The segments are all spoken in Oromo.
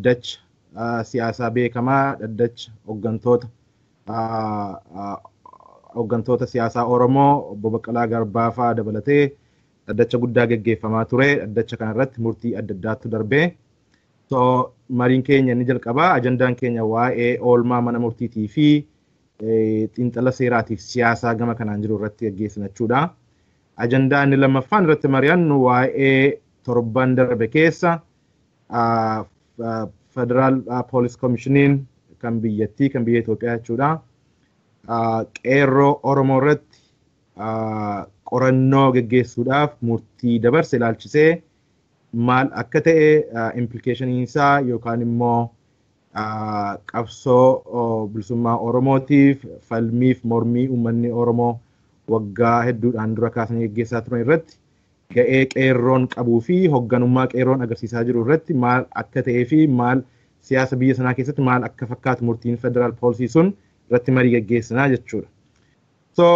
dhaddacha siyaasaa beekamaa dhaddacha hooggantoota siyaasaa Oromoo obbo Baqqalaa Garbaa fa'aa dabalatee dhaddacha guddaa gaggeeffamaa ture. Dhaddacha kanarratti murtii adda addaatu darbee. So mariin keenya ni jalqabaa. Ajandaan keenya waa'ee oolmaa mana murtiitii fi xiinxala seeraatiif siyaasaa gama kanaan jiru irratti gaggeessina jechuudha. Ajandaan inni lammaffaan irratti mari'annu waa'ee torban darbe keessa Federal Police Commissioniin kan biyya Itoophiyaa jechuudha. Qeerroo Oromoo irratti qorannoo gaggeessuudhaaf murtii dabarse ilaalchisee maal akka ta'e implicationii isaa yookaan immoo qabsoo bilisummaa Oromootiif falmiif mormii uummanni Oromoo waggaa hedduudhaan dura kaasanii gaggeessaa turan irratti ga'ee qeerroon qabuu fi hoogganummaa qeerroon agarsiisaa jiru irratti maal akka ta'ee fi maal siyaasa biyya sanaa keessatti maal akka fakkaatu murtiin federaal poolisii sun irratti marii gaggeessinaa jechuudha. So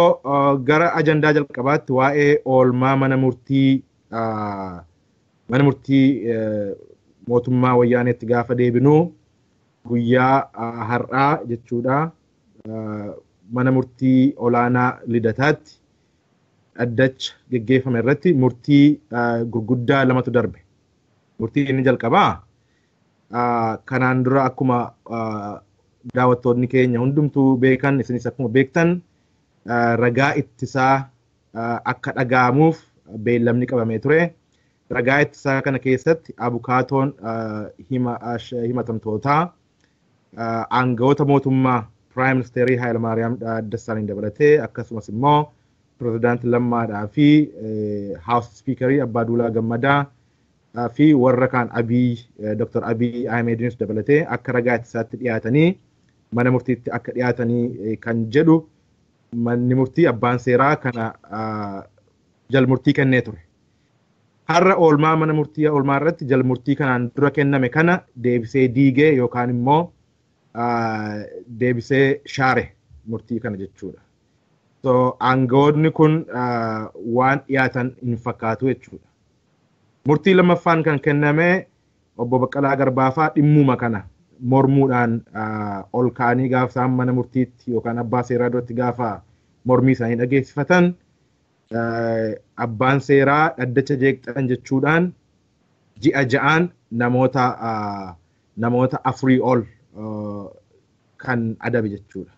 gara ajandaa jalqabaatti waa'ee oolmaa mana murtii mootummaa wayyaaneetti gaafa deebinu guyyaa har'aa jechuudha. Mana murtii olaanaa Lidataatti dhaddacha gaggeeffame irratti murtii gurguddaa lamatu darbe. Murtii inni jalqabaa kanaan dura akkuma daawwattoonni keenya hundumtuu beekan isinis akkuma beektan ragaa ittisaa akka dhaga'amuuf beellamni qabamee ture. Ragaa ittisaa kana keessatti abukaatoon himatamtootaa aangawoota mootummaa Prime Minister Hayilamaariyaam Dassaalany dabalatee akkasumas immoo Pirezidaantii Lammaadhaa fi House Speakerii Abbaaduulaa Gammadaa fi warra kaan Dr. Abiy Ahmedinis dabalatee akka ragaa ittisaatti dhiyaatanii mana murtiitti akka dhiyaatanii kan jedhu manni murtii abbaan seeraa kana jalmurtii kennee ture. Har'a oolmaa mana murtii oolmaa irratti jalmurtii kanaan dura kenname kana deebisee diigee yookaan immoo deebisee shaare murtii kana jechuudha. So aangawoonni kun waan dhiyaatan hin fakkaatu jechuudha. Murtii lammaffaan kan kenname obbo Baqqalaa Garbaa fa'aa dhimmuma kana mormuudhaan ol kaanii gaafa isaan mana murtiitti yookaan abbaa seeraa duratti gaafa mormii isaanii dhageessifatan abbaan seeraa dhaddacha jeeqxan jechuudhaan ji'a ja'aan namoota afurii ol kan adabe jechuudha.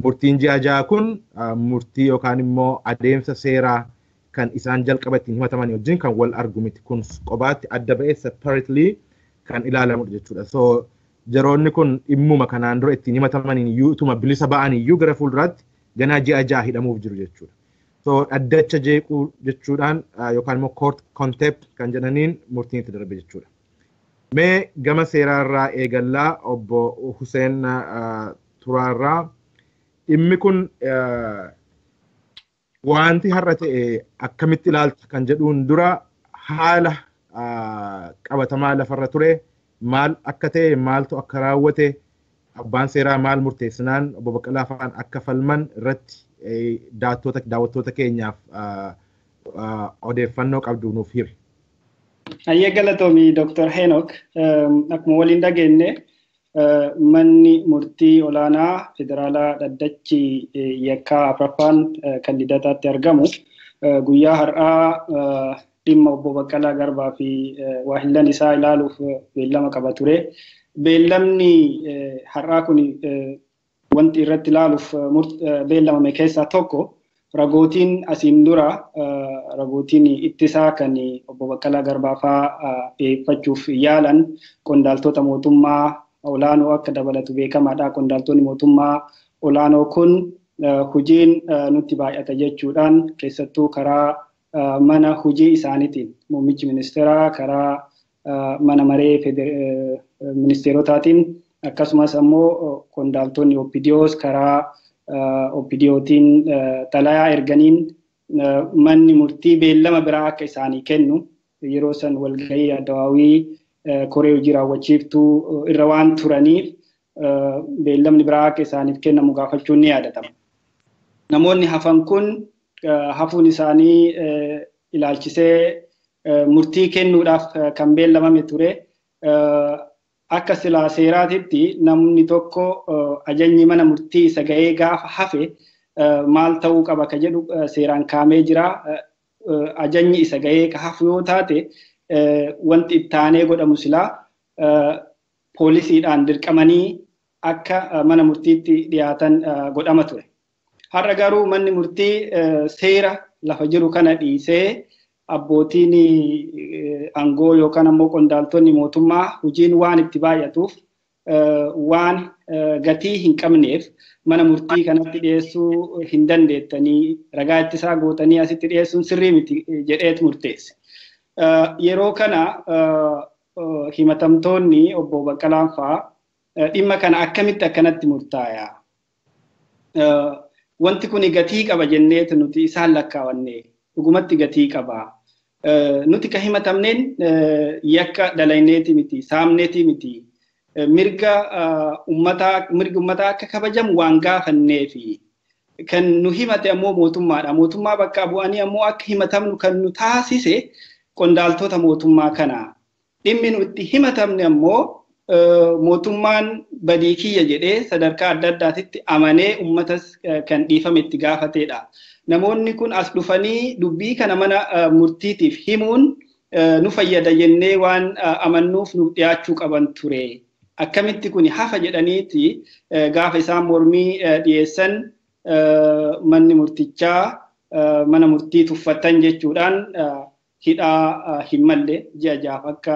Murtiin ji'a ja'a kun murtii yookaan immoo adeemsa seeraa kan isaan jalqaba ittiin himatamanii wajjin kan wal argu miti kun qobaatti adda ba'ee separately kan ilaalamudha jechuudha. So jaroonni kun dhimmuma kanaan dura ittiin himatamaniin iyyuu utuma bilisa ba'anii iyyuu gara fuulduraatti ganaa ji'a ja'a hidhamuuf jiru jechuudha. So dhaddacha jeequu jechuudhaan yookaan immoo court contempt kan jedhaniin murtiin itti darbe jechuudha. Mee gama seeraarraa eegallaa obbo Hussein Turaarraa dhimmi kun wanti har'a ta'e akkamitti ilaalta kan jedhuun dura haala qabatamaa lafarra ture maal akka ta'e maaltu akka raawwate abbaan seeraa maal murteessinaan obbo Baqqalaa fa'aan akka falman irratti daawwattoota keenyaaf odeeffannoo qabdu nuuf hiri. Ayyee galatoomii Dr. Henok akkuma waliin dhageenye manni murtii olaanaa federaalaa dhaddachi yakkaa afraffaan kan Lidataatti argamu guyyaa har'aa dhimma obbo Baqqalaa Garbaa fi waahillan isaa ilaaluuf beellama qaba ture. Beellamni har'aa kun wanti irratti ilaaluuf beellamame keessaa tokko ragootiin asiin dura ragootiin ittisaa kan obbo Baqqalaa Garbaa fa'aa dhiyeeffachuuf yaalan qondaaltota mootummaa olaanoo akka dabalatu beekamaadha. Qondaaltonni mootummaa olaanoo kun hojiin nutti baay'ata jechuudhaan keessattuu karaa mana hojii isaaniitiin muummichi ministeeraa karaa mana maree ministeerotaatiin akkasumas ammoo qondaaltonni OPDOs karaa OPDOtiin xalayaa erganiin manni murtii beellama biraa akka isaanii kennu yeroo san walgahii addawaawii koree hojii raawwachiiftuu irra waan turaniif beellamni biraa akka isaaniif kennamu gaafachuun ni yaadatama. Namoonni hafan kun hafuun isaanii ilaalchisee murtii kennuudhaaf kan beellamame ture. akka silaa seeraatitti namni tokko ajajni mana murtii isa ga'ee gaafa hafe maal ta'uu qaba ka jedhu seeraan kaamee jira. Ajajni isa ga'ee ka hafu yoo taate wanti itti aanee godhamu silaa poolisiidhaan dirqamanii akka mana murtiitti dhiyaatan godhama ture. Har'a garuu manni murtii seera lafa jiru kana dhiisee abbootiin aangoo yookaan ammoo qondaaltonni mootummaa hojiin waan itti baay'atuuf waan gatii hin qabneef mana murtii kanatti dhiyeessuu hin dandeettanii ragaa ittisaa gootanii asitti dhiyeessuun sirrii miti jedheetu murteesse. Yeroo kana himatamtoonni obbo Baqqalaan fa'aa dhimma kana akkamitti akkanatti murtaa'aa? Wanti kun gatii qaba jenneetu nuti isaan lakkaawannee dhugumatti gatii qaba. Nuti ka himatamneen yakka dalayneeti miti, saamneeti miti. Mirga ummataa akka kabajamu waan gaafanneefi kan nu himate ammoo mootummaadha. Mootummaa bakka bu'anii ammoo akka himatamnu kan nu taasise qondaaltota mootummaa kana. Dhimmi nuti himatamne ammoo mootummaan badii kiyya jedhee sadarkaa adda addaatitti amanee ummatas kan dhiifame itti gaafateedha. Namoonni kun as dhufanii dubbii kana mana murtiitiif himuun nu fayyada jennee waan amannuuf nu dhiyaachuu qaban ture. Akkamitti kun hafa jedhaniiti gaafa isaan mormii dhiyeessan manni murtichaa mana murtii tuffatan jechuudhaan hidhaa hin malle ji'a jaaf akka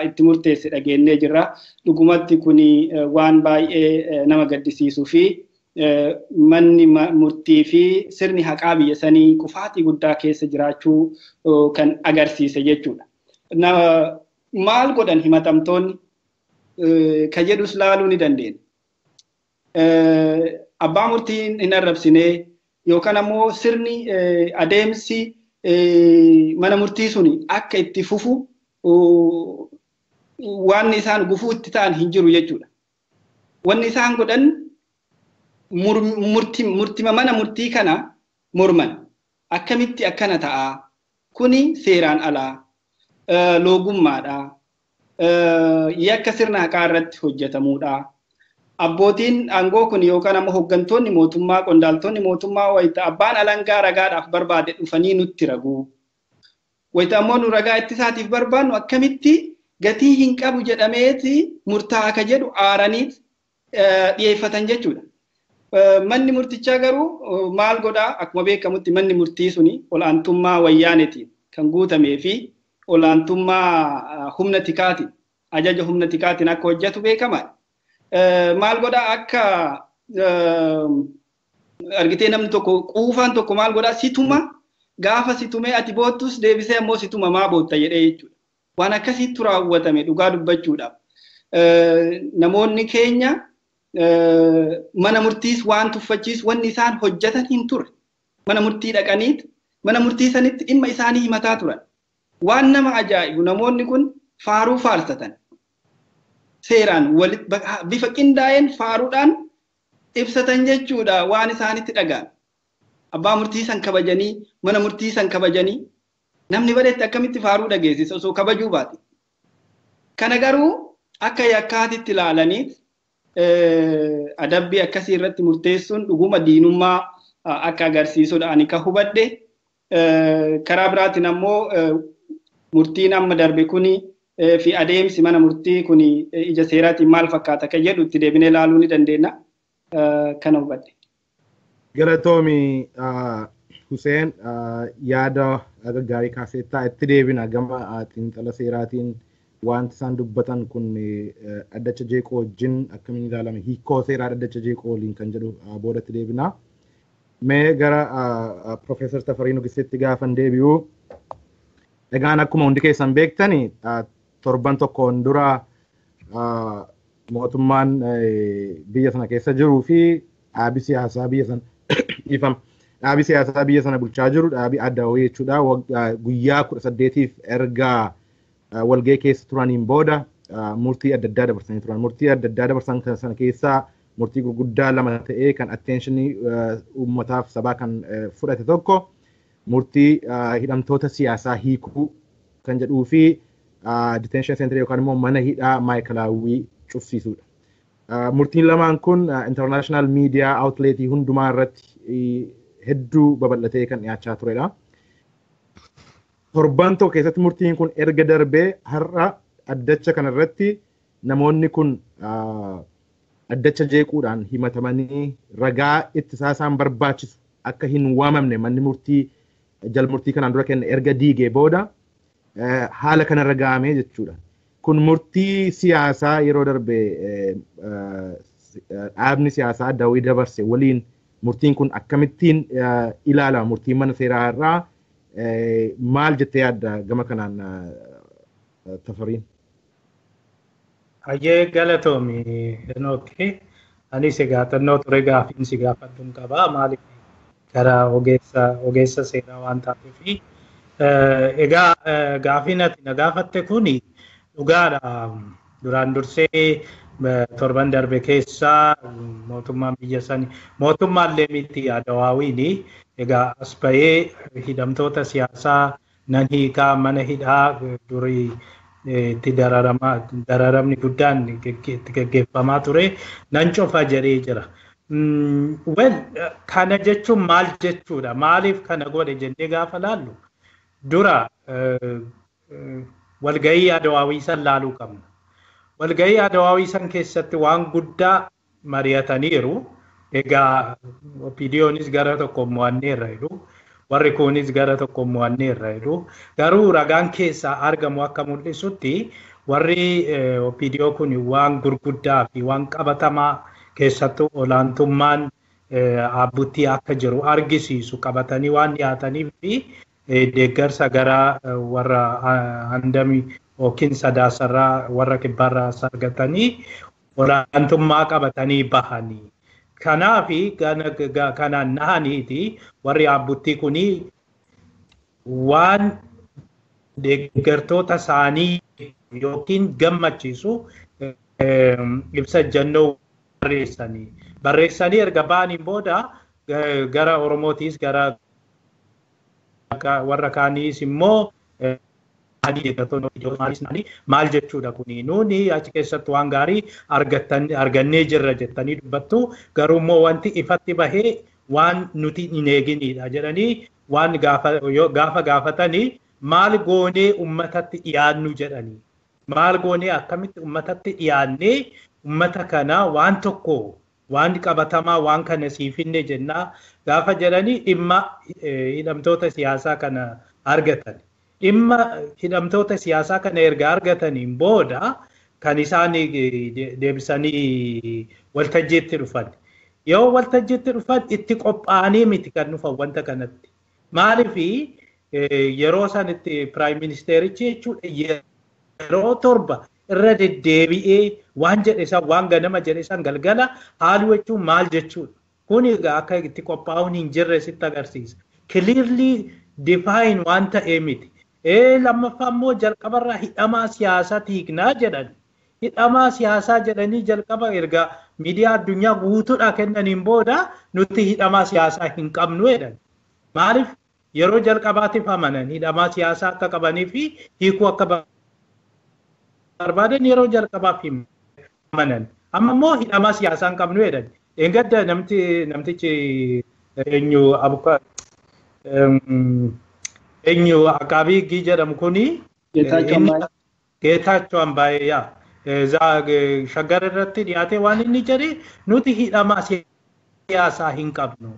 itti murteesse dhageenyee jirra. Dhugumatti kun waan baay'ee nama gaddisiisuu fi manni murtii fi sirni haqaa biyya sanii kufaatii guddaa keessa jiraachuu kan agarsiise jechuudha. Maal godhan himatamtoonni ka jedhus laaluu ni dandeenya. Abbaa murtiin hin arrabsine yookaan ammoo sirni adeemsi mana murtii suni akka itti fufu waan isaan gufuu itti ta'an hin jiru jechuudha. Wanni isaan godhan murtima mana murtii kana morman akkamitti akkana ta'a kuni seeraan alaa loogummaadha. Yakka sirna haqaa irratti hojjetamuudha. Abbootiin aangoo kun yookaan ammoo hooggantoonni mootummaa qondaaltonni mootummaa wayita abbaan alangaa ragaadhaaf barbaade dhufanii nutti ragu. Wayita ammoo nu ragaa ittisaatiif barbaannu akkamitti gatii hin qabu jedhameeti murtaa'a ka jedhu aaraniif dhiyeeffatan jechuudha. Manni murtichaa garuu maal godhaa akkuma beekamutti manni murtii suni olaantummaa wayyaanetiin kan guutamee fi olaantummaa humna tikaatiin ajaja humna tikaatiin akka hojjetu beekamaadha. Maal godhaa akka argitee namni tokko quufaan tokko maal godhaa situma gaafa situmee ati boottus deebisee ammoo situma maa bootta jedhee jechuudha. Waan akkasiitu raawwatame dhugaa dubbachuudhaaf. Namoonni keenya mana murtiis waan tuffachiis wanni isaan hojjetan hin turre. Mana murtii dhaqaniit mana murtii sanitti dhimma isaanii himataa turan. Waan nama ajaa'ibu namoonni kun faaruu faarsatan. Seeraan bifa qindaa'een faaruudhaan ibsatan jechuudha waan isaanitti dhaga'an. Abbaa murtii san kabajanii mana murtii san kabajanii namni bareetti akkamitti faaruu dhageessisa osoo kabajuu baate. Kana garuu akka yakkaatitti ilaalaniit adabbii akkasii irratti murteessuun dhuguma diinummaa akka agarsiisudha ani ka hubadhe. Karaa biraatiin ammoo murtiin amma darbe kuni fi adeemsi mana murtii kuni ija seeraatiin maal fakkaata ka jedhu itti deebinee ilaaluu ni dandeenya. Kana hubadhe. Galatoomi Hussein yaada gaarii kaaseettaa itti deebina gama xiinxala seeraatiin wanti isaan dubbatan kun addacha jeeqoo wajjin akkamiin ilaalame hiikoo seeraa addacha jeeqoo waliin kan jedhu boodatti deebina. Mee gara Profeesar Tafarii Nugiseetti gaafan deebi'u. Egaan akkuma hundi keessan beektani torban tokkoon dura mootummaan biyya sana keessa jiruu fi dhaabi siyaasaa biyya sana dhaabi siyaasaa biyya sana bulchaa jiru dhaabi adda wayii jechuudha. Guyyaa 18tiif erga walgahii keessa turaniin booda murtii adda addaa dabarsanii turan. Murtii adda addaa dabarsan sana keessaa murtii gurguddaa lama ta'ee kan attentionii uummataaf sabaa kan fudhate tokko murtii hidhamtoota siyaasaa hiikuu kan jedhuu fi detention center yookaan immoo mana hidhaa maayikalaawwii cufsiisuudha. Murtiin lamaan kun international media outletii hundumaa irratti hedduu babal'atee kan dhiyaachaa turedha. Torban tokko keessatti murtiin kun erga darbee har'a addacha kanarratti namoonni kun addacha jeequudhaan himatamanii ragaa ittisaa isaan barbaachisu akka hin waamamne manni murtii jalmurtii kanaan dura kenne erga diigee booda haala kanarra ga'amee jechuudha. Kun murtii siyaasaa yeroo darbe dhaabni siyaasaa Dawii dabarse waliin murtiin kun akkamittiin ilaalama murtiin mana seeraa irraa maal jettee yaadda gama kanaan Tafariin? Ayyee galatoomi Henooki. Anis egaa ture gaafiin si gaafadhuun qaba. Maaliif gara ogeessa seeraa waan taateef. Egaa gaafiin ati na gaafatte kuni dhugaadha. Duraan dursee torban darbe keessaa mootummaan biyya sanii mootummaallee miti Adawaawiini egaa as bahee hidhamtoota siyaasaa nan hiikaa mana hidhaa durii itti dararamni guddaan itti gaggeeffamaa ture nan cufa jedhee jira. Kana jechuun maal jechuudha? Maaliif kana godhe jennee gaafa laallu dura walgahii Adawaawii san laaluu qabna. Walgahii Adawaawii san keessatti waan guddaa mari'ataniiru. Egaa OPDOnis gara tokko mo'anneerra jedhu. Warri kunis gara tokko mo'anneerra jedhu. Garuu ragaan keessaa argamu akka mul'isutti warri OPDO kun waan gurguddaa fi waan qabatamaa keessattuu olaantummaan abbuttii akka jiru argisiisu qabatanii waan dhiyaataniif fi deeggarsa gara warra handamii yookiin sadaasarraa warra kibbaarraa argatanii olaantummaa qabatanii bahanii. Kanaafi kanaan nahaniiti warri abbuttii kunii waan deeggartoota isaanii yookiin gammachiisu ibsa jannoo barreessanii erga ba'aniin booda gara Oromootiis gara warra kaaniis immoo maal jechuudha kuni nuuni achi keessatti waan gaarii argannee jirra jettanii dubbattu garuu immoo wanti ifatti bahee waan nuti hin eeginidha jedhanii waan gaafa gaafatanii maal goonee ummatatti dhiyaannu jedhanii maal goonee akkamitti ummatatti dhiyaannee ummata kana waan tokko waan qabatamaa waan kana siifinne jennaa gaafa jedhanii dhimma hidhamtoota siyaasaa kana argatan. Dhimma hidhamtoota siyaasaa kana erga argataniin booda kan isaan deebisanii waltajjiitti dhufan. Yoo waltajjiitti dhufan itti qophaa'anii miti kan dhufan wanta kanatti. Maaliif yeroo sanitti Prime Ministerichi jechuudha yeroo torba irra deddeebi'ee waan jedhe san waan ganama jedhe san galgala haaluu jechuun maal jechuudha. Kun egaa akka itti qophaa'uun hin jirre sitti agarsiisa. Clearly define waan ta'ee miti. Lammaffaa immoo jalqabarraa hidhamaa siyaasaa hiiknaa jedhan. Hidhamaa siyaasaa jedhanii jalqaba erga miidiyaa addunyaa guutuudha kennaniin booda nuti hidhamaa siyaasaa hin qabnu jedhan. Maaliif yeroo jalqabaatiif amanan hidhamaa siyaasaa akka qabanii fi hiikuu akka barbaadan yeroo jalqabaaf amanan. Amma immoo hidhamaa siyaasaa hin qabnu jedhan. Engadda namtichi eenyu Akaabii Higgii jedhamu kuni Geetaachoo Ambaayee shaggar irratti dhiyaatee waan inni jedhe nuti hidhamaa siyaasaa hin qabnu.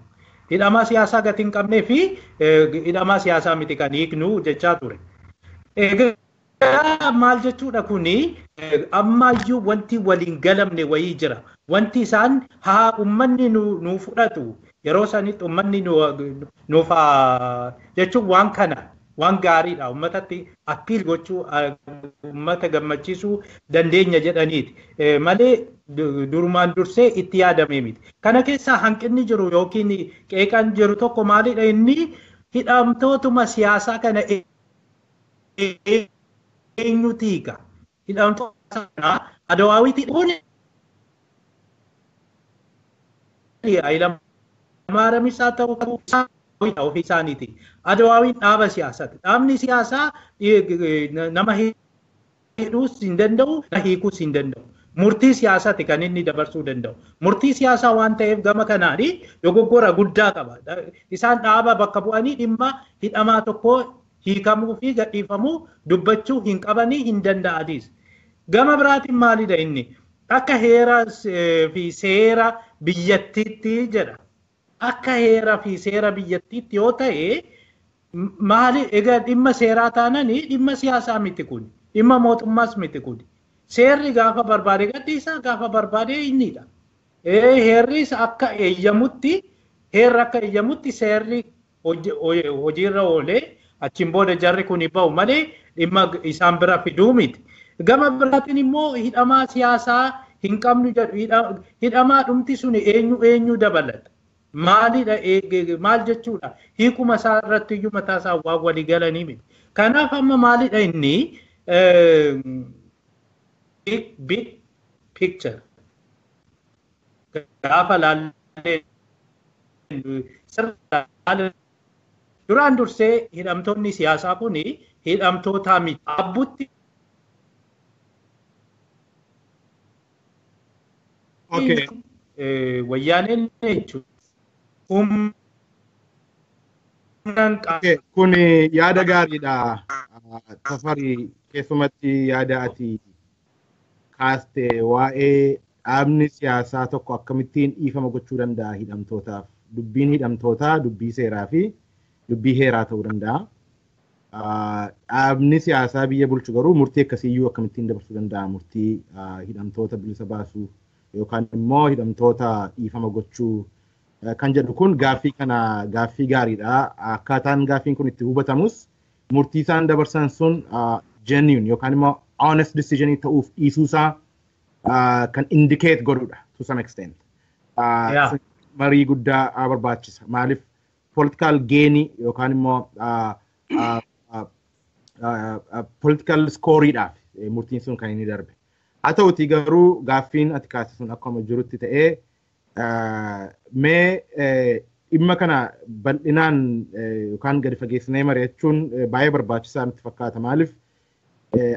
Hidhamaa siyaasaa gati hin qabnee fi hidhamaa siyaasaa miti kan hiiknu jechaa ture. Egaa maal jechuudha kuni ammayyuu wanti waliin galamne wayii jira. Wanti isaan haa ummanni nu fudhatu. Yeroo sanitti ummanni nuuf jechuun waan kana waan gaariidha ummatatti appiil gochuu ummata gammachiisuu dandeenya jedhaniiti malee durumaan dursee itti yaadamee miti. Kana keessaa hanqinni jiru yookiin qeeqan jiru tokko maalidha inni hidhamtootuma siyaasaa kana eenyutu hiika? Hidhamtoota sana Adawaawiitti Maaramisaa ta'uu qabu ofii isaaniiti. Adawaawiin dhaaba siyaasaati. Dhaabni siyaasaa nama hidhuus hin danda'u, hiikuus hin danda'u. Murtii siyaasaati kan inni dabarsuu danda'u. Murtii siyaasaa waan ta'eef gama kanaani dogoggora guddaa qaba. Isaan dhaaba bakka bu'anii dhimma hidhamaa tokko hiikamuu fi gadhiifamuu dubbachuu hin qabanii hin danda'anis. Gama biraatiin maalidha inni? Akka heeraa fi seera biyyattiitti jedha. Akka heeraa fi seera biyyattiitti yoo ta'e maali egaa dhimma seeraa taananii dhimma siyaasaa miti kun. Dhimma mootummaas miti kun. Seerri gaafa barbaade gadhiisaa gaafa barbaade innidha. Heerris akka eeyyamutti seerri hojiirra oolee achiin booda jarri kun bahu malee dhimma isaan bira fiduu miti. Gama biraatiin immoo hidhamaa siyaasaa hin qabnu jedhu hidhamaa dhumti sun eenyu dabalata. Maalidha maal jechuudha? Hiikuma isaa irratti iyyuu mataa isaa waa walii galanii miti. Kanaaf amma maalidha inni big picture. Gaafa laallee duraan dursee hidhamtoonni siyaasaa kun hidhamtoota miti. Abbutti wayyaaneen jechuudha. Kun yaada gaariidha. Tafarii keessumatti yaada ati kaaste waa'ee dhaabni siyaasaa tokko akkamittiin dhiifama gochuu danda'a hidhamtootaaf. Dubbiin hidhamtootaa dubbii seeraa fi dubbii heeraa ta'uu danda'a. Dhaabni siyaasaa biyya bulchu garuu murtii akkasiiyyuu akkamittiin dabarsuu danda'a murtii hidhamtoota bilisa baasuu yookaan immoo hidhamtoota dhiifama gochuu kan jedhu kun gaaffii gaariidha. Akkaataan gaaffiin kun itti hubatamus murtii isaan dabarsan sun genuine yookaan immoo honest decision ta'uuf dhiisuusaa kan indicate godhudha to some extent. Marii guddaa barbaachisa. Maaliif political gain yookaan immoo political scoreidhaaf murtiin sun kan inni darbe. Haa ta'uti garuu gaaffiin ati kaase sun akkuma jirutti ta'ee mee dhimma kana bal'inaan yookaan gadi fageessinee mari'achuun baay'ee barbaachisaa nutti fakkaata. Maaliif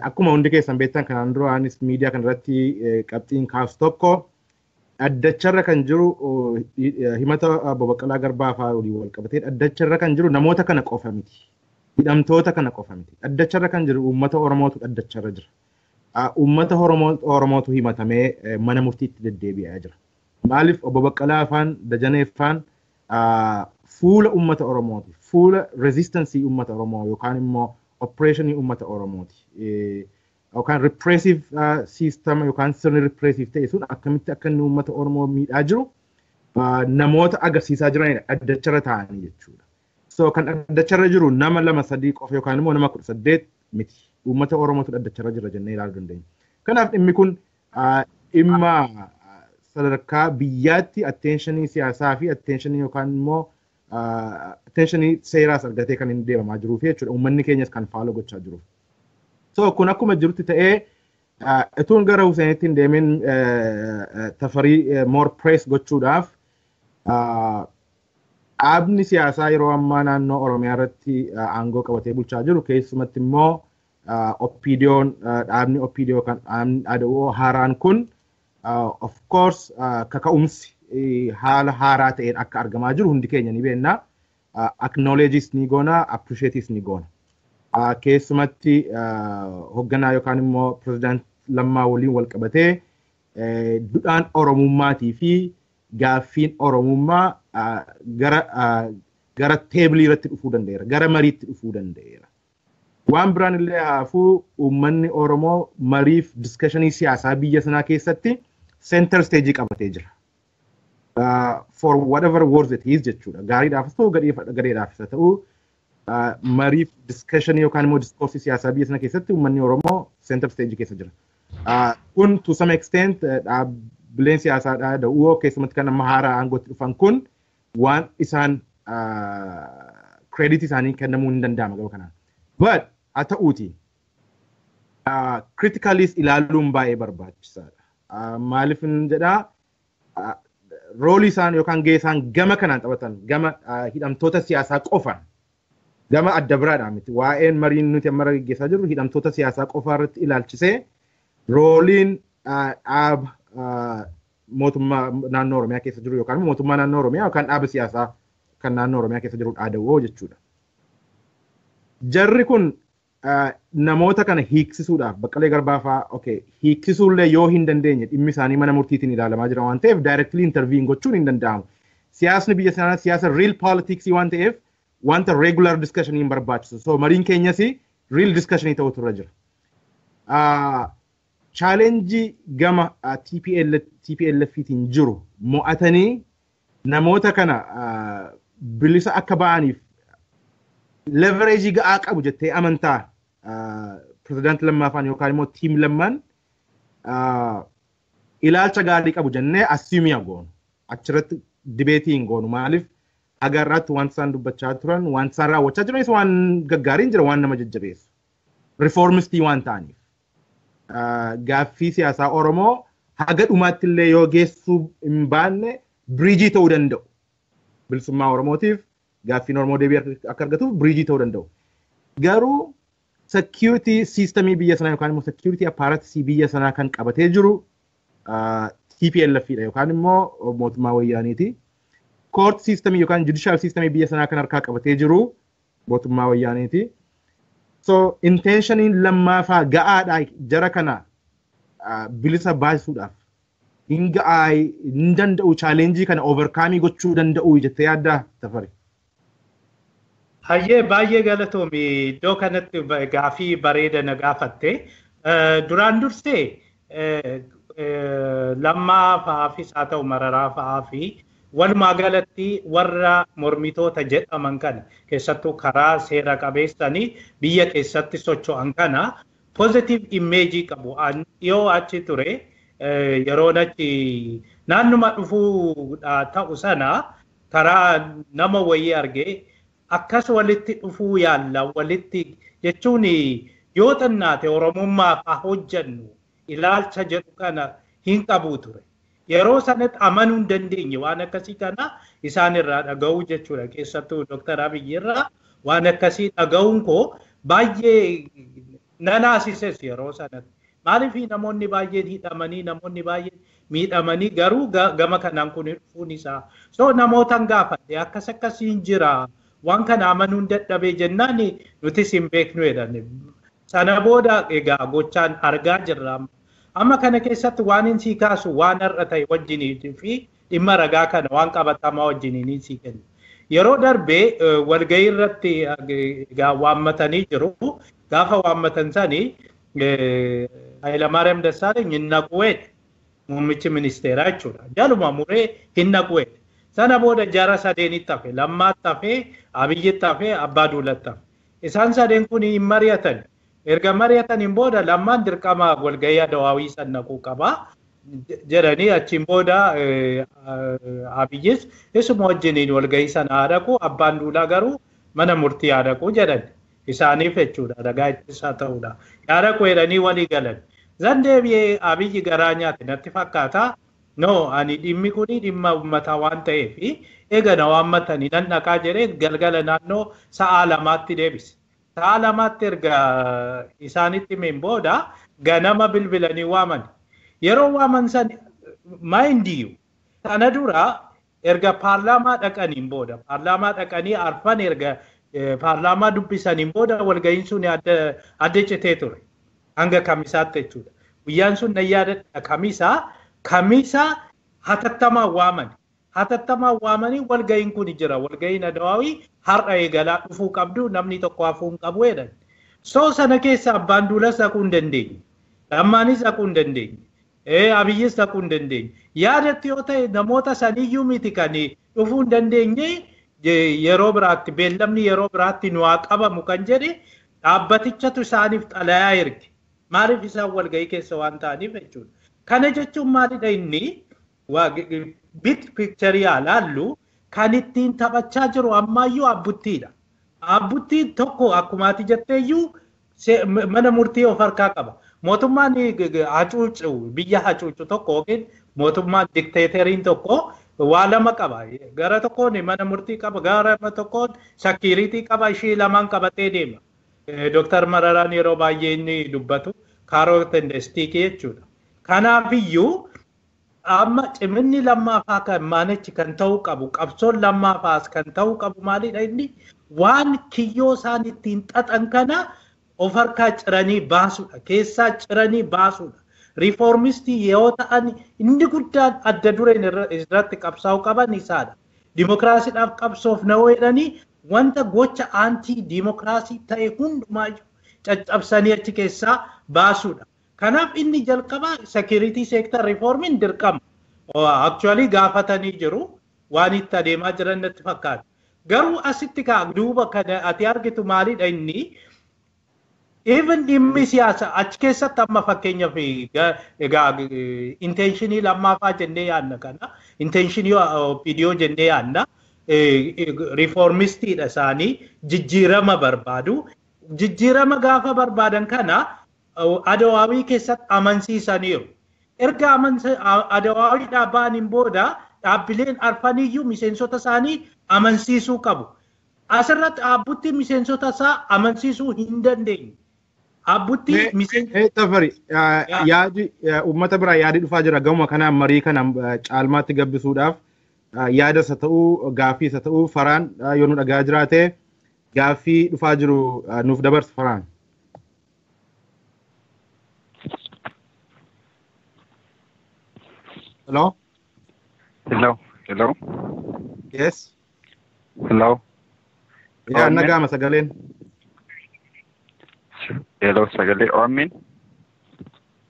akkuma hundi keessan beektan kanaan duraanis miidiyaa kanarratti qabxiin kaasu tokko addacharra kan jiru himata Obbo Baqqalaa Garbaa fa'aa waliin wal qabatee addacharra kan jiru namoota kana qofa miti. Hidhamtoota kana qofa miti. Addacharra kan jiru uummata Oromootu addacharra jira. Uummata Oromootu himatamee mana murtiitti deddeebi'aa jira. Maaliif Obbo Baqqalaa faan Dajanee faan fuula uummata Oromooti. Fuula resistance uummata Oromoo yookaan immoo oppression uummata Oromooti. Yookaan repressive system yookaan sirni repressive ta'e sun akkamitti akka inni uummata Oromoo miidhaa jiru namoota agarsiisaa jiranidha addacharra ta'anii jechuudha. So kan addacharra jiru nama 2-3 qofa yookaan immoo nama 18 miti. Uummata Oromootu addacharra jira jennee ilaaluu dandeenya. Kanaaf dhimmi kun dhimma sadarkaa biyyaatti attentionii siyaasaa fi attentionii yookaan immoo attentionii seeraas argatee kan inni deemamaa jiruu fi jechuudha. Uummanni keenyas kan faaloo gochaa jiru. So kun akkuma jirutti ta'ee ituun gara Huseenitti hin deemin tafarii more press gochuudhaaf dhaabni siyaasaa yeroo ammaa naannoo Oromiyaa irratti aangoo qabatee bulchaa jiru keessumatti immoo Oppiidiyoon dhaabni Oppiidiyoo kan dhaabni ADO haaraan kun of course kaka'umsi haala haaraa ta'een akka argamaa jiru hundi keenya ni beekna. Acknowledges ni goona, appreciates ni goona. Keessumatti hoogganaa yookaan immoo pirezidaant Lammaa waliin wal qabatee duudhaan Oromummaatii fi gaaffiin Oromummaa gara teebilii irratti dhufuu danda'eera, gara mariitti dhufuu danda'eera. Waan biraan illee haafuu uummanni Oromoo mariif diskashinii siyaasaa biyya sanaa keessatti center stage qabatee jira. For whatever words it is jechuudha. Gaariidhaafis ta'uu gadeedhaafis ta'uu mariif discussion yookaan immoo discourse siyaasaa biyya sana keessatti uummanni Oromoo center stage keessa jira. Kun to some extent dhaabbileen siyaasaadhaa da'uu keessumatti kan amma haaraa aangootti dhufan kun waan isaan credit isaanii kennamuu hin danda'ama gaba kanaan. But haa ta'uuti critically ilaaluun baay'ee barbaachisaadha. Maaliif jedhaa roolii isaan yookaan gahee isaan gama kanaan taphatan gama hidhamtoota siyaasaa qofan Gama adda biraadhaan miti. Waa'een mariin nuti amma gaggeessaa jirru hidhamtoota siyaasaa qofaa irratti ilaalchisee rooliin dhaaba mootummaa naannoo Oromiyaa keessa jiru yookaan mootummaa naannoo Oromiyaa yookaan dhaaba siyaasaa kan naannoo Oromiyaa keessa jiru dhaadawoo jechuudha. Jarri kun namoota kana hiiksisuudhaaf Baqqalee Garbaa fa'aa hiiksisuullee yoo hin dandeenye dhimmi isaanii mana murtiitiin ilaalamaa jira waan ta'eef directly intervene gochuun hin danda'amu. Siyaasni biyya sanaa siyaasa real politics waan ta'eef wanta regular discussion hin barbaachisu. So mariin keenyas real discussion ta'utu irra jira. Challenge gama TPLF-tiin jiru mo'atanii namoota kana bilisa akka ba'aniif leverage ga'aa qabu jettee amantaa President Lammaafaan yookaan immoo tiim Lammaan ilaalcha gaarii qabu jennee assume goonu. Achirratti dibeetii hin goonu. Maaliif agarratti waan isaan dubbachaa turan waan isaan raawwachaa jiranis waan gaggaariin jira waan nama jajjabeessu. Reformistii waan ta'aniif. Gaaffii siyaasaa Oromoo haga dhumaatti illee yoo geessuu hin baanne biriijii ta'uu danda'u. Bilisummaa Oromootiif gaaffiin Oromoo deebii akka argatuuf biriijii ta'uu danda'u. Garuu security systemii biyya sanaa yookaan immoo security apparatus biyya sanaa kan qabatee jiru TPLF-dha yookaan immoo mootummaa wayyaaniiti. Court systemii yookaan judicial systemii biyya sanaa kan harkaa qabatee jiru mootummaa wayyaaniiti. So intentioniin Lammaafaa ga'aadhaa jara kana bilisa baasuudhaaf hin ga'aa hin danda'u challenge kana overcome gochuu danda'u jettee yaaddaa Tafari. Hayyee baay'ee galatoomi iddoo kanatti gaaffii bareeda na gaafatte. Duraan dursee Lammaa fa'aafis haa ta'u Mararaa fa'aa fi walumaa galatti warra mormitoota jedhaman kana keessattuu karaa seera qabeessanii biyya keessatti socho'an kana positive image qabu. Yoo achi ture yeroon achi naannuma dhufuudha ta'u sana karaa nama wayii argee akkas walitti dhufuu yaalla walitti jechuun yoo xinnaate Oromummaaf haa hojjennu ilaalcha jedhu kana hin qabu ture. Yeroo sanatti amanuu hin dandeenye waan akkasii kana isaan irraa dhaga'uu jechuudha. Keessattuu Dr. Abiy irraa waan akkasii dhaga'uun koo baay'ee nanaasises yeroo sanatti. Maaliif namoonni baay'een hidhamanii namoonni baay'een miidhamanii garuu gama kanaan kun dhufuun isaa. So namootaan gaafadhe akkas akkasiin jira. Waan kana amanuun dadhabee jennaan nutis hin beeknu jedhan. Sana booda egaa gochaan argaa jirra. Amma kana keessatti waan hin sii kaasu waan har'a ta'e wajjinii fi dhimma ragaa kana waan qabatamaa wajjiniin sii kennu. Yeroo darbee walgahii irratti egaa waammatanii jiru. Gaafa waammatan sanii Hayilamaariyaam Dassaaleeny hin naquudha. Muummichi ministeeraa jechuudha. Jaluma muree hin naquudha. Sana booda jara sadeenitti hafe, Lammaatti hafe, Abiyyitti hafe, Abbaa Duulatti hafe. Isaan sadeen kun hin mari'atan. Erga mari'ataniin booda Lammaan dirqama walgahii Adawaawii san naquu qaba jedhanii achiin booda Abiyyis isuma wajjiniin walgahii sana haa dhaqu, Abbaan Duulaa garuu mana murtii haa dhaqu jedhan. Isaaniif jechuudha ragaa ittisaa ta'uudha. Haa dhaqu jedhanii walii galan. Zan deebi'ee Abiyyi garaa nyaate natti fakkaata. No, ani dhimmi kuni dhimma uummataa waan ta'eef eega na waammatanii nan dhaqaa jedhee galgala naannoo sa'a lamaatti deebise. Sa'a lamaatti erga isaanitti himeen booda ganama bilbilanii waaman. Yeroo waaman san maayindiyu sana dura erga paarlaamaa dhaqaniin booda paarlaamaa dhaqanii arfan erga paarlaamaa dubbisaniin booda walgahiin sun adda citee ture. Hanga kamisaatti jechuudha. Guyyaan sun na yaadadha kamisa hatattamaa waaman. Hatattamaa waamanii walgahiin kun jira. Walgahiin Adawaawii har'a eegalaa dhufuu qabdu namni tokko hafuu hin qabu jedhan. So sana keessa Abbaan Duulas dhaquu hin dandeenye. Lammaanis dhaquu hin dandeenye. Abiyyis dhaquu hin dandeenye. Yaadatti yoo ta'e namoota saniyyuu miti kan dhufuu hin dandeenye yeroo biraatti beellamni yeroo biraatti nu haa qabamu kan jedhe dhaabbatichatu isaaniif xalayaa erge. Maaliif isaan walgahii keessa waan ta'aniif jechuudha. Kana jechuun maalidha inni big picture ilaallu kan ittiin taphachaa jiru ammayyuu abbuttiidha. Abbuttiin tokko akkuma ati jetteeyyuu mana murtii of harkaa qaba. Mootummaan hacuucu biyya hacuucu tokko yookiin mootummaan dikteeteriin tokko waa lama qaba. Gara tokkoon mana murtii qaba, gara tokkoon sakiriitii qaba, ishii lamaan qabatee deema. Dr. Mararaan yeroo baay'ee inni dubbatu kaarootinestiikii jechuudha. Kanaafiyyuu amma ciminni lammaffaa kan maanichi kan ta'uu qabu, qabsoon lammaffaas kan ta'uu qabu maalidha inni waan kiyyoo isaan ittiin xaxan kana of harkaa ciranii baasuudha, keessaa ciranii baasuudha. Riiformistii yoo ta'an inni guddaan adda dureen irratti qabsaa'uu qaban isaadha. Dimookiraasiidhaaf qabsoof na jedhanii wanta gocha aantii dimookiraasii ta'e hundumaa caccabsanii achi keessaa baasuudha. Kanaaf inni jalqabaa security sector reformiin dirqama. Actually gaafatanii jiru waan itti adeemaa jiran natti fakkaata. Garuu asitti duuba kan ati argitu maalidha inni even dhimmi siyaasa achi keessatti amma fakkeenyaaf egaa intentionii lammaffaa jennee yaadna kana intentionii OPDO jennee yaadna reformistiidha isaanii jijjiirama barbaadu. Jijjiirama gaafa barbaadan kana Adawaawii keessatti amansiisaniiru. Erga Adawaawiidhaa ba'aniin booda dhaabbileen arfaniyyuu miseensota isaanii amansiisuu qabu. Asirratti abbootiin miseensota isaa amansiisuu hin dandeenye. Abbootiin miseensota yaadi uummata biraa yaadi dhufaa jira gama kanaan marii kana caalmaatti gabbisuudhaaf yaada isa ta'uu gaaffii isa ta'uu faraan yoo nu dhagaa jiraate gaaffii dhufaa jiru nuuf dabarsu faraan. Hello? Hello? Hello? Yes? Hello? Yeah, nagama sagaleen. Hello, sagalee Ormin?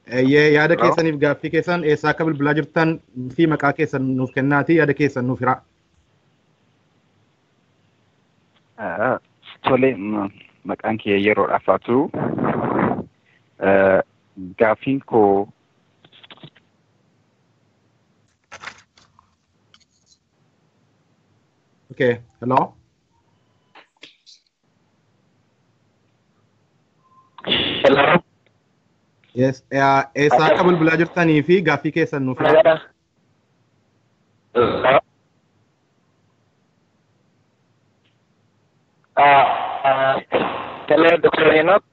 Yaada keessaniif gaaffii keessan eessaa akka bilbilaa jirtan fi maqaa keessan nuuf kennaati yaada keessan nuuf hiraa. Tole, maqaan kee yeroodhaaf haa ta'u. Gaaffiin koo Okay, hello? Hello? Yes, eessaa akka bilbilaa jirtanii fi gaaffii keessan nuuf hiraa. Hello, Dr. Enoch?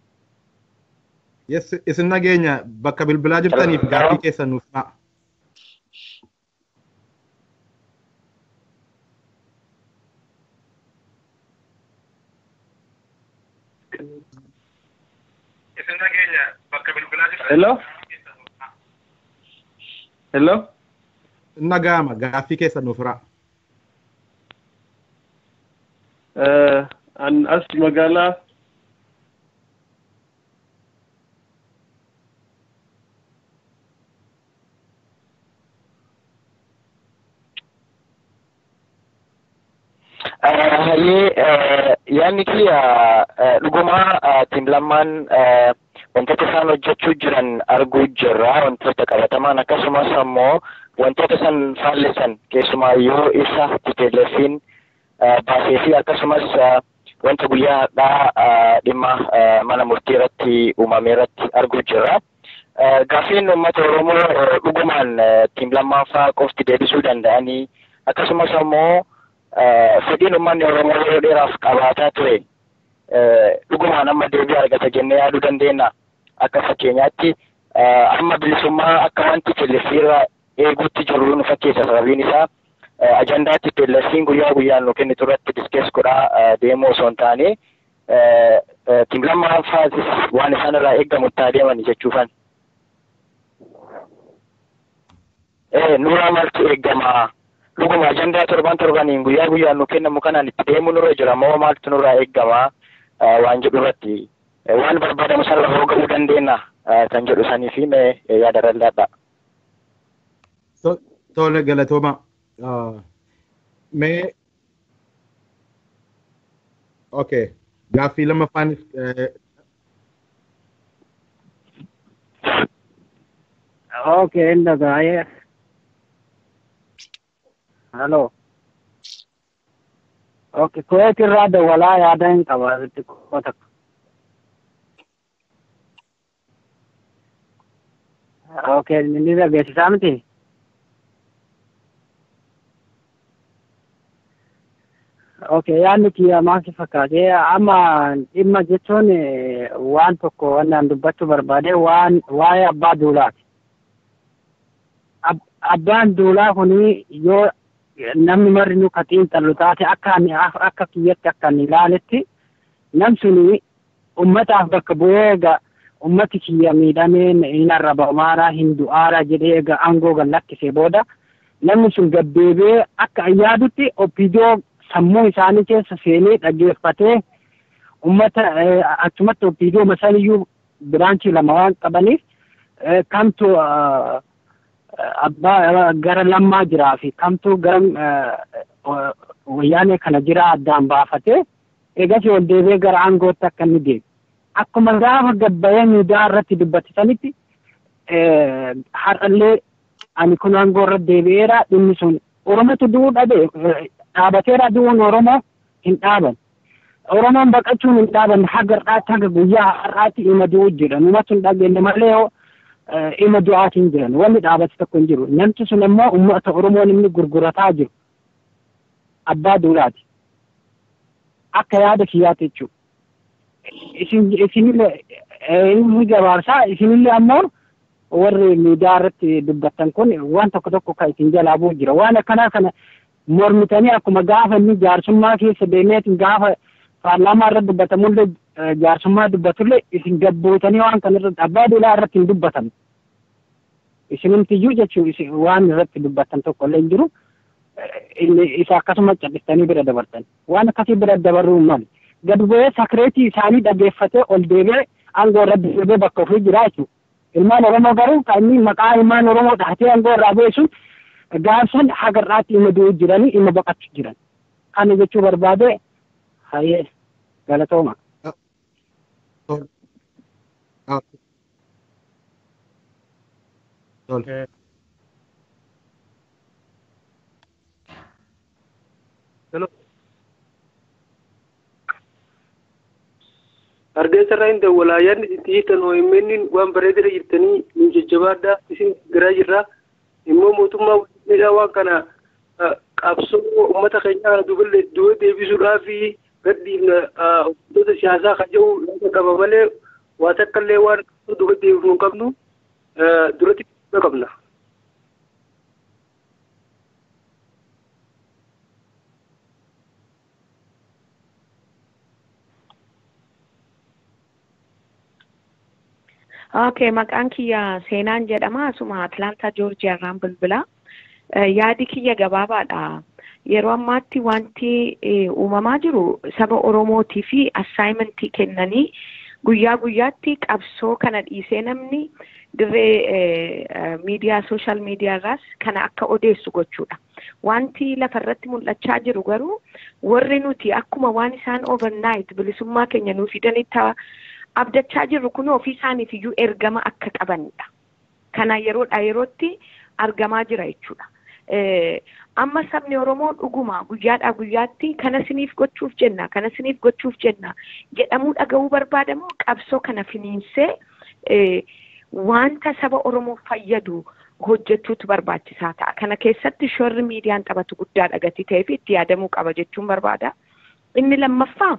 Yes, isin nageenya bakka bilbilaa jirtanii fi gaaffii keessan nuuf hiraa. Hello? Hello? Nagama gaaffii keessan nuuf hiraa. An as magaalaa yaanni kiyya dhugumaa tiim lamaan wantoota isaan hojjechuu jiran arguu jirra, wantoota qabatamaan akkasumas ammoo wantoota san faallisan keessumaayyuu isa TPLF'n baasee fi akkasumas wanta guyyaa har'aa dhimma mana murtii irratti uumame irratti arguu jirra. Gaaffiin uummata Oromoo dhugumaan tiim lamaan fa'aa qofti deebisuu danda'anii akkasumas ammoo fedhiin uummanni Oromoo yeroo dheeraaf qabaataa ture dhugumaan amma deebii argata jennee yaaduu dandeenya. Akka fakkeenyaatti amma bilisummaa akka wanti TPLF'irraa eeguutti jiru nu fakkeessa. Sababiin isaa ajandaa TPLF'n guyyaa guyyaan nu kennitu irratti diskees godhaa deemuu osoo hin taane tiim lamaan fa'aatis waan isaan irraa eeggamu itti adeeman jechuufan. Nurraa maaltu eeggama? Dhuguma ajandaa torbaniin guyyaa guyyaan nu kennamu kanaan itti deemuu nurra jira moo maaltu nurraa eeggama waan jedhu irratti waan barbaadamu sanarra hoo ga'uu dandeenya kan jedhu sanii fi mee yaada irra Tole galatooma. Mee okay gaaffii lammaffaan Okay, inda gaya. Hello. Okay, Kuwait irraa dawalaa yaada hin qaba xiqqoo takka. Okay, inni dhageessisaa miti? Okay, yaadni kiyya maal fakkaate amma dhimma jechuun waan tokko waan dubbachuu barbaade waan waa'ee abbaa duulaati. Abbaan duulaa kuni yoo namni marri nu katiin xallu taate akka kiyyatti akka inni ilaaletti nam suni ummataaf bakka bu'ee egaa ummati kiyya miidhameen hin arrabamaaraa hin du'aaraa jedhee egaa aangoo gallakkisee booda namni sun gaddeebi'ee akka yaadutti opiidiyoo sammuu isaanii keessa seenee dhaggeeffatee ummata achumatti opiidiyoo masaniyyuu biraanchii lama waan qabaniif kamtu abbaa gara lammaa jiraa fi kamtu gara wayyaanee kana jira addaan baafatee eegas ol deebi'ee gara aangootti akka inni deemu. Akkuma gaafa gabbayee miidiyaa irratti dubbatisanitti har'allee ani kun aangoo irratti deebi'eera dhimmi sun Oromotu du'uu dhabee dhaabateera du'uun Oromoo hin dhaaban. Oromoon baqachuun hin dhaaban haga guyyaa har'aatti ima du'uu jira. Numatu hin dhageenye malee ima du'aatiin jiran wanni dhaabate tokko hin jiru. Namti sun immoo uummata Oromoon inni gurgurataa jiru. Abbaa duulaati. Akka yaada kiyyaatti jechuudha. Isinillee inni gabaarsaa isinillee ammoo warri miidiyaa irratti dubbattan kun waan tokko kan isin jalaa bu'u jira. Waan akkanaa kana mormitanii akkuma gaafa inni jaarsummaa keessa deemeetiin gaafa paarlaamaa irratti dubbatamullee jaarsummaa dubbatullee isin gabbootanii waan kana irratti abbaa duulaa irratti hin dubbatan. Isinimtiyyuu jechuun waan irratti dubbattan tokko illee hin jiru. Isa akkasuma cal'istanii bira dabartan. Waan akkasii bira dabarruu mali. Gad bu'ee sakireetii isaanii dhaggeeffatee ol deebi'ee aangoo irra deebi'ee bakka ofii jira jechuudha. Ilmaan Oromoo garuu kan inni maqaa ilmaan Oromoo dhahatee aangoo irraa bu'e sun gaafsan hagarraatti ima du'uu jiranii ima baqachuu jiran. Kana jechuu barbaade hayyee galatooma. Argeessa irraa hin dawwalaa yaadni itti hiitan OMN waan bareedina jirtanii nu jajjabaadhaa isin garaa jirraa immoo mootummaa waliinidhaa waan kana qabsoo uummata keenya kana duubee deebisuudhaa fi gadhiifna hojjettoota siyaasaa kan jedhu lafa qaba malee waa takka illee waan duubee deebifnu hin qabnu duratti qabna. Okay, maqaan kiyya Seenaan jedhama. Asuma Atlanta, Georgia irraan bilbila. Yaadi kiyya gabaabaadha. Yeroo ammaatti wanti uumamaa jiru saba Oromootii fi assignmentii kennanii guyyaa guyyaatti qabsoo kana dhiisee namni dirree miidiyaa sooshaal miidiyaa irraas kana akka odeessu gochuudha. Wanti lafarratti mul'achaa jiru garuu warri nuti akkuma waan isaan overnight bilisummaa keenya nuuf fidanitti abdachaa jirru kun ofii isaaniif iyyuu ergama akka qabanidha. Kana yerootti argamaa jira jechuudha. Amma sabni Oromoo dhuguma guyyaadhaa guyyaatti kana siniif gochuuf jenna jedhamuu dhaga'uu barbaadamu qabsoo kana finiinsee wanta saba Oromoo fayyadu hojjechuutu barbaachisaa ta'a. Kana keessatti shoorri miidiyaan taphatu guddaa dhagati ta'ee fi itti yaadamuu qaba jechuun barbaada. Inni lammaffaa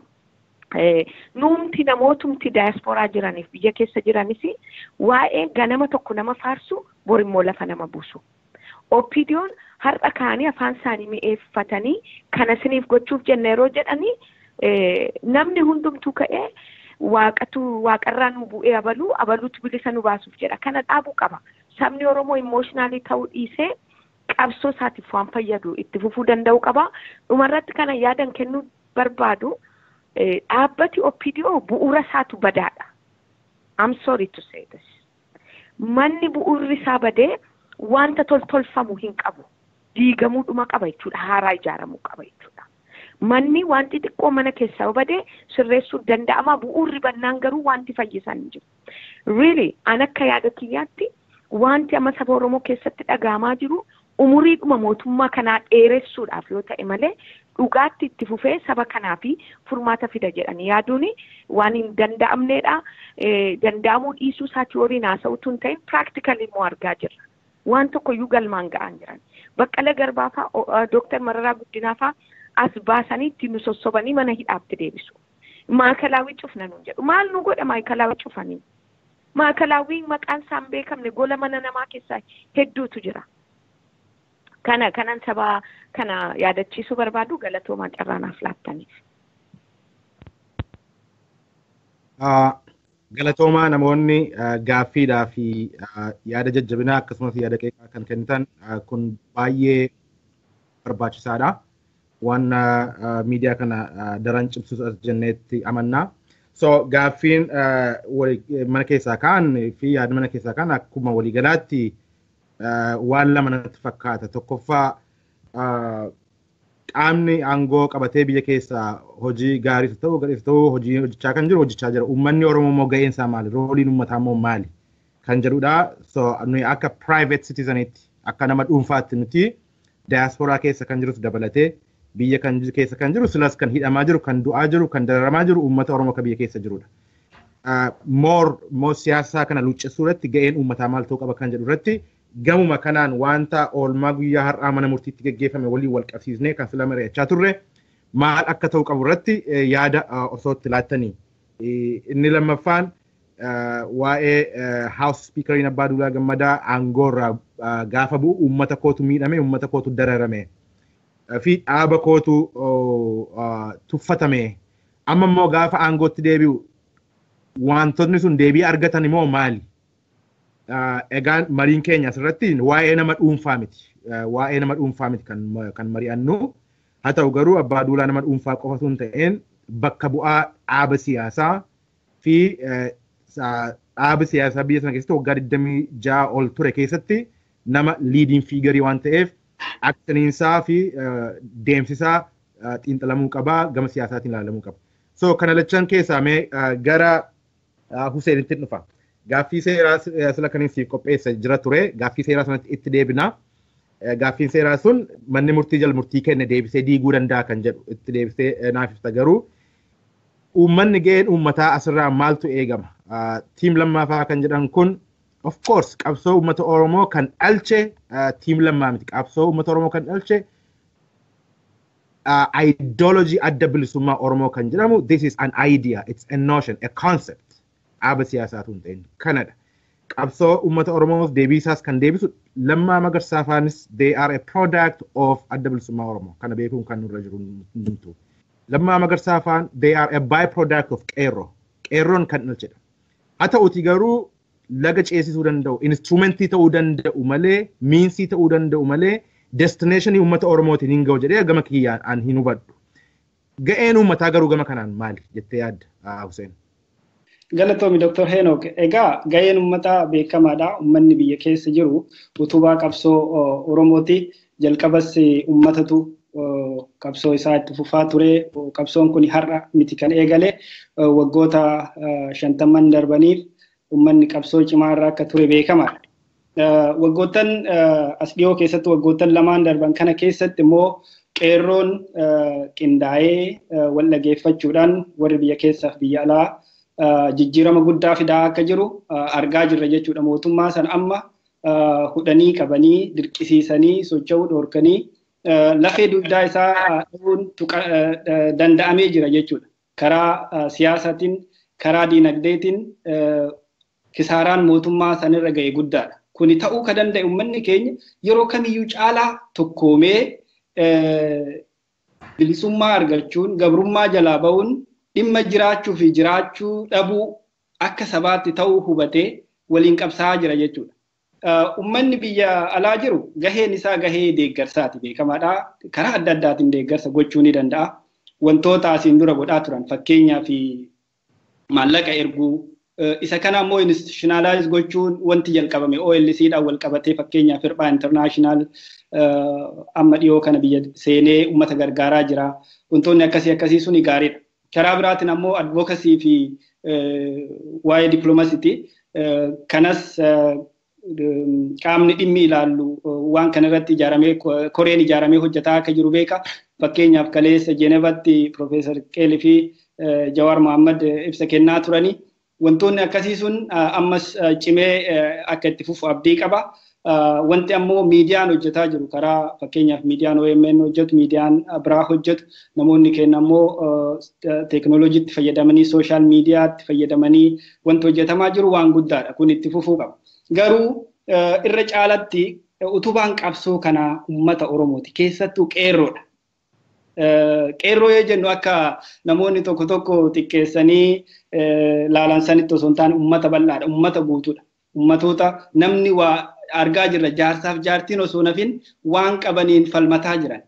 nuumti namootumti daayaspooraa jiraniif biyya keessa jiranis waa'ee ganama tokko nama faarsu borimmoo lafa nama buusu. Opiidiyoon har'a kaanii afaan isaanii mi'eeffatanii kana siniif gochuuf jenna yeroo jedhanii namni hundumtuu ka'ee waaqarraa nu bu'ee abaluutu bilisa nu baasuuf jedha. Kana dhaabuu qaba. Sabni Oromoo imooshinaali ta'uu dhiisee qabsoo isaatiif waan fayyadu itti fufuu danda'u qaba. Dhumarratti kana yaadan kennuu barbaadu. Dhaabbati Opiidiyoo bu'uura isaatu badaadha. I'm sorry to say this. Manni bu'uurri isaa badee wanta tolfamu hin qabu. Diigamuudhuma qaba jechuudha. Haaraa ijaaramuu qaba jechuudha. Manni wanti xiqqoo mana keessaa badee sirreessuu danda'ama. Bu'uurri bannaan garuu wanti fayyisan hin jiru. Really an akka yaada kiyyaatti wanti amma saba Oromoo keessatti dhagahamaa jiru umuriidhuma mootummaa kanaa dheeressuudhaaf yoo ta'e malee dhugaatti itti fufee saba kanaa fi furmaata fida jedhanii yaaduun waan hin danda'amneedha. Danda'amuu dhiisuu isaatii horiin haasa'utu hin ta'in practically immoo argaa jirra. Waan tokko iyyuu galmaan ga'an jiran. Baqqala Garbaafaa, Dooktar Mararaa Guddinaafaa as baasanii itti nu sossobanii mana hidhaatti deebisu. Maakalaawii cufna nuun jedhu. Maal nu godha maakalaawii cufanii? Maakalaawii maqaan isaan beekamne gola mana namaa keessaa hedduutu jira. Kanan sabaa kana yaadachiisuu barbaadu galatoomaa carraanaaf laattaniif. Galatoomaa namoonni gaaffiidhaa fi yaada jajjabinaa akkasumas yaada qeeqaa kan kennitan kun baay'ee barbaachisaadha. Waan miidiyaa kana daran cimsus as jenneetti amannaa. So gaaffiin mana keessaa kaan fi yaada mana keessaa kaan akkuma waliigalaatti waan lama natti fakkaata. Tokkoffaa qaamni aangoo qabatee biyya keessaa hojii gaarii ta'uu gadhiis ta'uu hojii hojjechaa kan jiru hojjechaa jira. Uummanni Oromoo immoo ga'een isaa maali? Rooliin uummataa immoo maali? Kan jedhudha. So nuyi akka private citizenitti akka nama dhuunfaatti nuti diasporaa keessa kan jirus dabalatee biyya kan keessa kan jiru silas kan hidhamaa jiru kan du'aa jiru kan dararamaa jiru uummata Oromoo kan biyya keessa jirudha. More siyaasaa kana luuccessuu irratti ga'een uummataa maal ta'uu qaba kan jedhu irratti gamuma kanaan wanta oolmaa guyyaa har'aa mana murtiitti geggeeffame waliin wal qabsiisnee kan sila mari'achaa turre maal akka ta'uu qabu irratti yaada osoo itti laattanii. Inni lammaffaan waa'ee House Speakeriin Abbaa Duulaa Gammadaa aangoorraa gaafa bu'u uummata kootu miidhame uummata kootu dararame. Fi dhaaba kootu tuffatame amma immoo gaafa aangootti deebi'u wantoonni sun deebii argatan immoo maali? Egaan mariin keenya asirratti waa'ee nama dhuunfaa miti. Waa'ee nama dhuunfaa miti kan mari'annu. Haa ta'u garuu Abbaa Duulaa nama dhuunfaa qofa osoo hin ta'in bakka bu'aa dhaaba siyaasaa fi dhaaba siyaasaa biyya sana keessatti waggaa 26 ol ture keessatti nama liidiin fiigarii waan ta'eef aksiniinsaa fi deemsisaa xiinxalamuu qabaa gama siyaasaatiin ilaalamuu qaba. So kana lachan keessaa mee gara Huseenitti dhufa. Gaaffii seeraa sila kaniin siif qopheessa jira ture. Gaaffii seeraa sanatti itti deebina. Gaaffiin seeraa sun manni murtii jala murtii kenne deebisee diiguu danda'a kan jedhu itti deebisee naaf ibsa garuu uummanni ga'een uummataa asirraa maaltu eegama? Tiim lammaafaa kan jedhan kun of course qabsoo uummata Oromoo kan dhalche tiim lammaa miti. Qabsoo uummata Oromoo kan dhalche ideology adda bilisummaa Oromoo kan jedhamu this is an idea, it's a notion, a concept. Dhaaba siyaasaatu hin ta'in kanadha. Qabsoo uummata Oromoof deebii isaas kan deebisu Lammaa Magarsaafaanis they are a product of adda bilisummaa Oromoo. Kana beekuun kan nurra jiru hundumtuu. Lammaa Magarsaafaan they are a byproduct of qeerroo. Qeerroon kan dhalchedha. Haa ta'uuti garuu laga ceesisuu danda'u, instrumentii ta'uu danda'u malee, miinsii ta'uu danda'u malee, destinationii uummata Oromootiin hin ga'u jedhee gama kiyyaan hin hubadhu. Ga'een uummataa garuu gama kanaan maali jettee yaadda Hussein? Galatoomi Dr. Henok. Egaa ga'een uummataa beekamaadha. Uummanni biyya keessa jiru utubaa qabsoo Oromooti. Jalqabas uummatatu qabsoo isaa itti fufaa ture. Qabsoon kun har'a miti kan eegale waggoota 50 darbaniif uummanni qabsoo cimaa irraa akka ture beekamaadha. Waggoottan as dhiyoo keessatti waggoottan lamaan darban kana keessatti immoo qeerroon qindaa'ee wal dhageeffachuudhaan warri biyya keessaaf biyya alaa jijjiirama guddaa fidaa akka jiru argaa jirra jechuudha. Mootummaa sana amma hudhanii qabanii dirqisiisanii socho'uu dhorkanii lafee dugdaa isaa dhabuun danda'amee jira jechuudha. Karaa siyaasaatiin, karaa diinagdeetiin kisaaraan mootummaa sanirra ga'e guddaadha. Kuni ta'uu kan danda'e uummanni keenya yeroo kamiyyuu caalaa tokkoomee bilisummaa argachuun gabrummaa jalaa ba'uun dhimma jiraachuu fi jiraachuu dhabuu akka sabaatti ta'uu hubatee waliin qabsaa'aa jira jechuudha. Uummanni biyya alaa jiru gaheen isaa gahee deeggarsaati beekamaadha. Karaa adda addaatiin deeggarsa gochuu ni danda'a. Wantoota asiin dura godhaa turan fakkeenyaaf maallaqa erguu isa kana immoo institutionalize gochuun wanti jalqabame OLC-dhaan wal qabatee fakkeenyaaf Hirphaa International amma dhiyoo kana biyya seenee uummata gargaaraa jira. Wantoonni akkasii suni gaariidha. Karaa biraatiin ammoo advocacy fi waa'ee diplomasiiti. Kanas qaamni dhimmi ilaallu waan kanarratti ijaaramee koreen ijaaramee hojjetaa akka jiru beeka. Fakkeenyaaf kaleessa Jeenevatti Profeesar Qeelii fi Jawaar Mohammad ibsa kennaa turanii. Wantoonni akkasii sun ammas cimee akka itti fufu abdii qaba. wanti ammoo miidiyaan hojjetaa jiru karaa fakkeenyaaf miidiyaan OMN hojjetu miidiyaan biraa hojjetu namoonni keenya ammoo teekinooloojiitti fayyadamanii sooshaal miidiyaatti fayyadamanii wanti hojjetamaa jiru waan guddaadha kun itti fufuu qaba. Garuu irra caalatti utubaan qabsoo kanaa uummata Oromooti keessattuu qeerroodha. Qeerroo yoo jennu akka namoonni tokko tokko xiqqeessanii laalan sanitti osoo hin taane uummata bal'aadha uummata guutuudha. Uummatoota namni waa argaa jirra jaarsaaf jaartiin osoo nafin waan qabaniin falmataa jiran.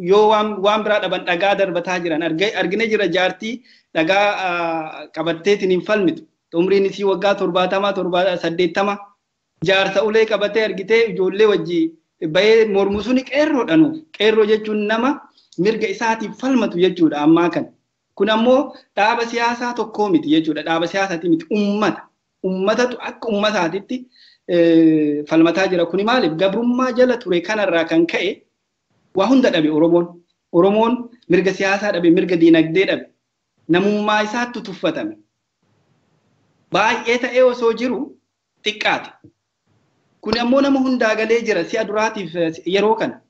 Yoo waan biraa dhaban dhagaa darbataa jiran argine jira jaartii dhagaa qabatteetiin hin falmitu. Umriin isii waggaa 70 jaarsa ulee qabatee argitee ijoollee wajjii bahee mormu suni qeerroodha nuuf. Qeerroo jechuun nama mirga isaatiif falmatu jechuudha ammaa kana. Kun ammoo dhaaba siyaasaa tokkoo miti jechuudha. Dhaaba siyaasaati miti uummata. Uummatatu akka uummataatitti falmataa jira. Kuni maaliif gabrummaa jala ture kanarraa kan ka'e waa hunda dhabe Oromoon. Oromoon mirga siyaasaa dhabe, mirga diinagdee dhabe. Namummaa isaatti tuffatame. Baay'ee ta'ee osoo jiru xiqqaate. Kun ammoo nama hundaa galee jira si'a duraatiif yeroo kana.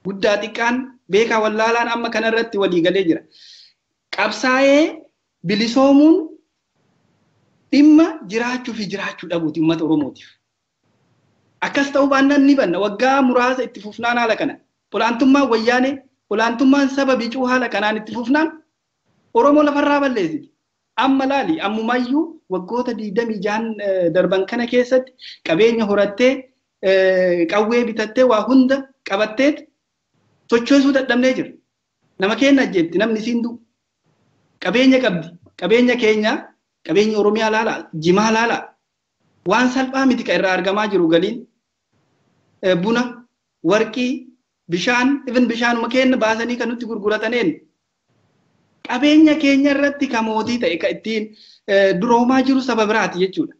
Guddaa xiqqaan beekaa wallaalaan amma kanarratti walii galee jira. Qabsaa'ee bilisoomuun dhimma jiraachuu fi jiraachuu dhabuuti uummata Oromootiif. Akkas ta'uu baannaan ni banna waggaa muraasa itti fufnaan haala kana. Olaantummaan wayyaanee, olaantummaan saba bicuu haala kanaan itti fufnaan Oromoo lafarraa balleessiti. Amma laali ammumayyuu waggoota 26 darban kana keessatti qabeenya horattee qawwee bitattee waa hunda qabattee sochoosuu dadhabnee jira. Nama keenya ajjeetti namni siin du'u. Qabeenya qabdi. Qabeenya keenya qabeenya Oromiyaa laalaa, Jimaa laalaa. Waan salphaa miti kan irraa argamaa jiru galiin buna, warqii, bishaan, even bishaanuma keenya baasanii kan nutti gurgurataneen. Qabeenya keenya irratti kan mootii ta'e kan ittiin duroomaa jiru saba biraati jechuudha.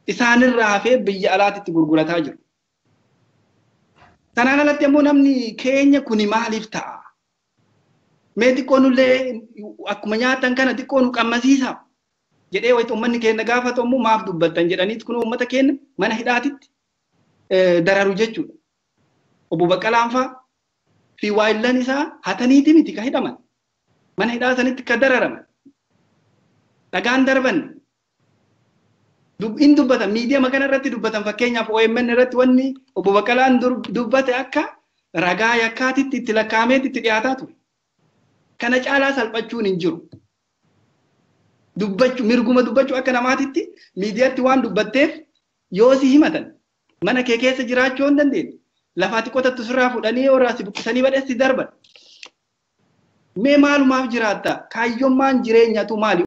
Isaanirraa hafee biyya alaatti gurgurataa jiru. Sanaan alatti ammoo namni keenya kuni maaliif ta'a? Mee xiqqoon illee akkuma nyaatan kana xiqqoon qammasiisa jedhee wayita uummanni keenya gaafatu ammoo maaf dubbattan jedhaniit kun uummata keenya mana hidhaatitti dararu jechuudha. Obbo Baqqalaan fa'aa fi waayillan isaa hataniiti miti kan hidhaman. Mana hidhaa sanitti kan dararaman. Dhagaan darban. In dubbatan miidiyaa makana irratti dubbatan fakkeenyaaf OMN irratti wanni obbo Baqqalaan dubbate akka ragaa yakkaatitti itti lakkaameetti itti dhiyaataa ture. Kana caalaa salphachuun hin jiru. Mirguma dubbachuu akka namaatitti miidiyaatti waan dubbatteef yoo si himatan mana kee keessa jiraachuu hin dandeenye. Lafaati qotattu sirraa fuudhanii horaasi buqqisanii badheessi darban. Mee maalumaaf jiraatta? Kaayyommaan jireenyatu maali?